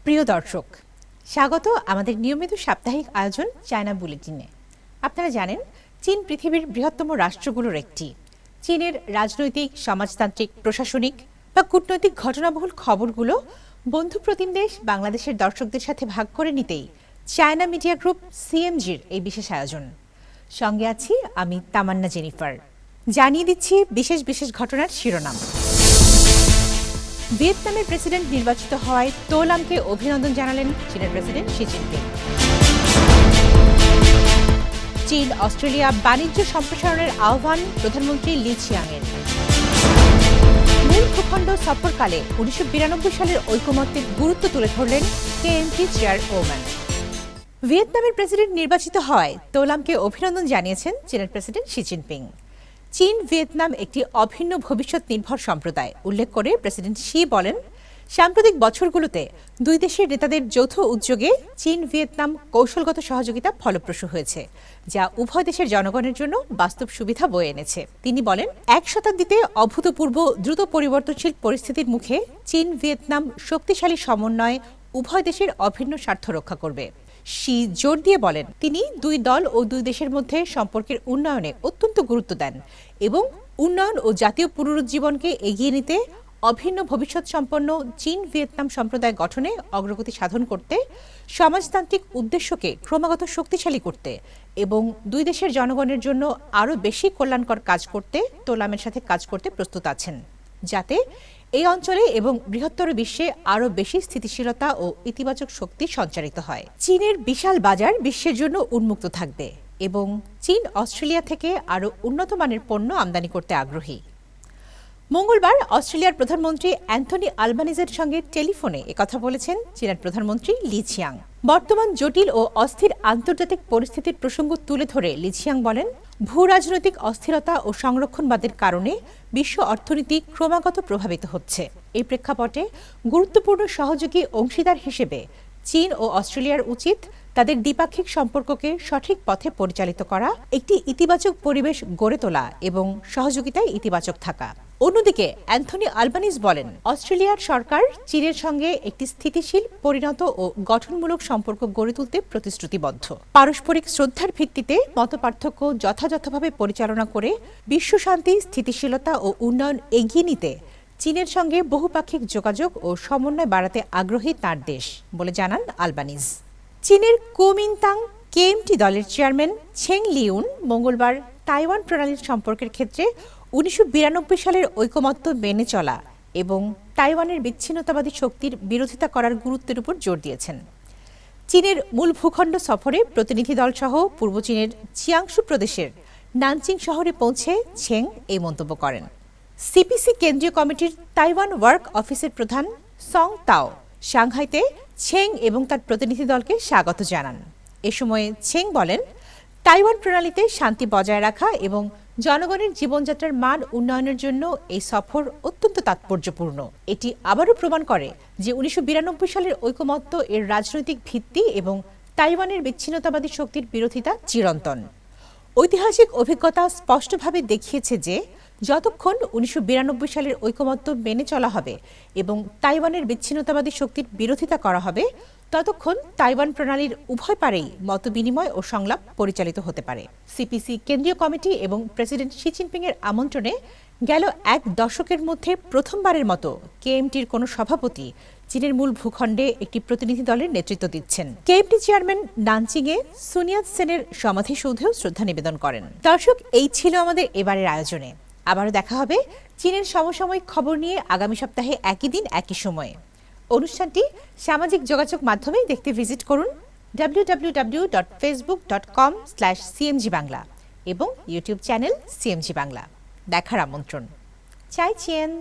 প্রিয় দর্শক, স্বাগত আমাদের নিয়মিত সাপ্তাহিক আয়োজন চায়না বুলেটিনে। আপনারা জানেন, চীন পৃথিবীর বৃহত্তম রাষ্ট্রগুলোর একটি। চীনের রাজনৈতিক, সমাজতান্ত্রিক, প্রশাসনিক বা কূটনৈতিক ঘটনাবহুল খবরগুলো বন্ধু প্রতিম দেশ বাংলাদেশের দর্শকদের সাথে ভাগ করে নিতেই চায়না মিডিয়া গ্রুপ সিএমজির এই বিশেষ আয়োজন। সঙ্গে আছি আমি তামান্না জেনিফার। জানিয়ে দিচ্ছি বিশেষ বিশেষ ঘটনার শিরোনাম। ভিয়েতনামের প্রেসিডেন্ট নির্বাচিত হওয়ায় তো লামকে অভিনন্দন জানালেন চীনের প্রেসিডেন্ট শি জিনপিং। চীন অস্ট্রেলিয়া বাণিজ্য সম্প্রসারণের আহ্বান প্রধানমন্ত্রী লি চিয়াংয়ের। মূল ভূখণ্ড সফরকালে 1992 সালের ঐকমত্যের গুরুত্ব তুলে ধরলেন কেএমটি চেয়ারম্যান। ভিয়েতনামের প্রেসিডেন্ট নির্বাচিত হওয়ায় তো লামকে অভিনন্দন জানিয়েছেন চীনের প্রেসিডেন্ট শি জিনপিং। চীন ভিয়েতনাম একটি অভিন্ন ভবিষ্যৎ নির্ভর সম্প্রদায় উল্লেখ করে প্রেসিডেন্ট শি বলেন, সাম্প্রতিক বছরগুলোতে দুই দেশের নেতাদের যৌথ উদ্যোগে চীন ভিয়েতনাম কৌশলগত সহযোগিতা ফলপ্রসূ হয়েছে, যা উভয় দেশের জনগণের জন্য বাস্তব সুবিধা বয়ে এনেছে। তিনি বলেন, এক শতাব্দীতে অভূতপূর্ব দ্রুত পরিবর্তনশীল পরিস্থিতির মুখে চীন ভিয়েতনাম শক্তিশালী সমন্বয়ে উভয় দেশের অভিন্ন স্বার্থ রক্ষা করবে। শি জোর দিয়ে বলেন, তিনি দুই দল ও দুই দেশের মধ্যে সম্পর্কের উন্নয়নে অত্যন্ত গুরুত্ব দেন এবং উন্নয়ন ও জাতীয় পুনরুজ্জীবনকে এগিয়ে নিতে অভিন্ন ভবিষ্যৎ সম্পন্ন চীন ভিয়েতনাম সম্প্রদায় গঠনে অগ্রগতি সাধন করতে, সমাজতান্ত্রিক উদ্দেশ্যকে ক্রমাগত শক্তিশালী করতে এবং দুই দেশের জনগণের জন্য আরও বেশি কল্যাণকর কাজ করতে তো লামের সাথে কাজ করতে প্রস্তুত আছেন, যাতে এই অঞ্চলে এবং বৃহত্তর বিশ্বে আরও বেশি স্থিতিশীলতা ও ইতিবাচক শক্তি সঞ্চারিত হয়। চীনের বিশাল বাজার বিশ্বের জন্য উন্মুক্ত থাকবে এবং চীন অস্ট্রেলিয়া থেকে আরও উন্নত মানের পণ্য আমদানি করতে আগ্রহী। মঙ্গলবার অস্ট্রেলিয়ার প্রধানমন্ত্রী অ্যান্থনি আলবানিজের সঙ্গে টেলিফোনে একথা বলেছেন চীনের প্রধানমন্ত্রী লি চিয়াং। বর্তমান জটিল ও অস্থির আন্তর্জাতিক পরিস্থিতির প্রসঙ্গ তুলে ধরে লি চিয়াং বলেন, ভূ রাজনৈতিক অস্থিরতা ও সংরক্ষণবাদের কারণে বিশ্ব অর্থনীতি ক্রমাগত প্রভাবিত হচ্ছে। এই প্রেক্ষাপটে গুরুত্বপূর্ণ সহযোগী অংশীদার হিসেবে চীন ও অস্ট্রেলিয়ার উচিত তাদের দ্বিপাক্ষিক সম্পর্ককে সঠিক পথে পরিচালিত করা, একটি ইতিবাচক পরিবেশ গড়ে তোলা এবং সহযোগিতায় ইতিবাচক থাকা। অন্যদিকে অ্যান্থনি আলবানিজ বলেন, অস্ট্রেলিয়ার সরকার চীনের সঙ্গে একটি স্থিতিশীল, পরিণত ও গঠনমূলক সম্পর্ক গড়ে তুলতে প্রতিশ্রুতিবদ্ধ। পারস্পরিক শ্রদ্ধার ভিত্তিতে মতপার্থক্য যথাযথভাবে পরিচালনা করে বিশ্ব শান্তি, স্থিতিশীলতা ও উন্নয়ন এগিয়ে নিতে চীনের সঙ্গে বহুপাক্ষিক যোগাযোগ ও সমন্বয় বাড়াতে আগ্রহী তাঁর দেশ বলে জানান আলবানিজ। চীনের কুমিনতাং কেএমটি দলের চেয়ারম্যান ছেং লিউন মঙ্গলবার তাইওয়ান প্রণালীর সম্পর্কের ক্ষেত্রে 1992 সালের ঐকমত্য মেনে চলা এবং তাইওয়ানের বিচ্ছিন্নতাবাদী শক্তির বিরোধিতা করার গুরুত্বের উপর জোর দিয়েছেন। চীনের মূল ভূখণ্ড সফরে প্রতিনিধি দল সহ পূর্ব চীনের চিয়াংশু প্রদেশের নানচিং শহরে পৌঁছে ছেং এই মন্তব্য করেন। সিপিসি কেন্দ্রীয় কমিটির তাইওয়ান ওয়ার্ক অফিসের প্রধান সং তাও সাংহাইতে ছেং এবং তার প্রতিনিধি দলকে স্বাগত জানান। এ সময় ছেং বলেন, তাইওয়ান প্রণালীতে শান্তি বজায় রাখা এবং জনগণের জীবনযাত্রার মান উন্নয়নের জন্য এই সফর অত্যন্ত তাৎপর্যপূর্ণ। এটি আবারও প্রমাণ করে যে 1992 সালের ঐকমত্য এর রাজনৈতিক ভিত্তি এবং তাইওয়ানের বিচ্ছিন্নতাবাদী শক্তির বিরোধিতা চিরন্তন। ঐতিহাসিক অভিজ্ঞতা স্পষ্টভাবে দেখিয়েছে যে যতক্ষণ 1992 সালের ঐকমত্য মেনে চলা হবে এবং তাইওয়ানের বিচ্ছিন্নতাবাদী শক্তির বিরোধিতা করা হবে, ততক্ষণ তাইওয়ান প্রণালীর উভয় পারেই মতবিনিময় ও সংলাপ পরিচালিত হতে পারে। সিপিসি কেন্দ্রীয় কমিটি এবং প্রেসিডেন্ট শি জিনপিং এর আমন্ত্রণে গেল এক দশকের মধ্যে প্রথমবারের মতো কেএমটির কোনো সভাপতি চীনের মূল ভূখণ্ডে একটি প্রতিনিধি দলের নেতৃত্ব দিচ্ছেন। কেএমটি চেয়ারম্যান নানচিংয়ে সুনিয়াত সেনের সমাধিসৌধেও শ্রদ্ধা নিবেদন করেন। দর্শক, এই ছিল আমাদের এবারের আয়োজনে। আবারও দেখা হবে চীনের সমসাময়িক খবর নিয়ে আগামী সপ্তাহে একই দিন একই সময়ে। অনুষ্ঠানটি সামাজিক যোগাযোগ মাধ্যমেই দেখতে ভিজিট করুন www.facebook.com/cmg বাংলা এবং ইউটিউব চ্যানেল সিএমজি বাংলা। দেখার আমন্ত্রণ। চাই চেন।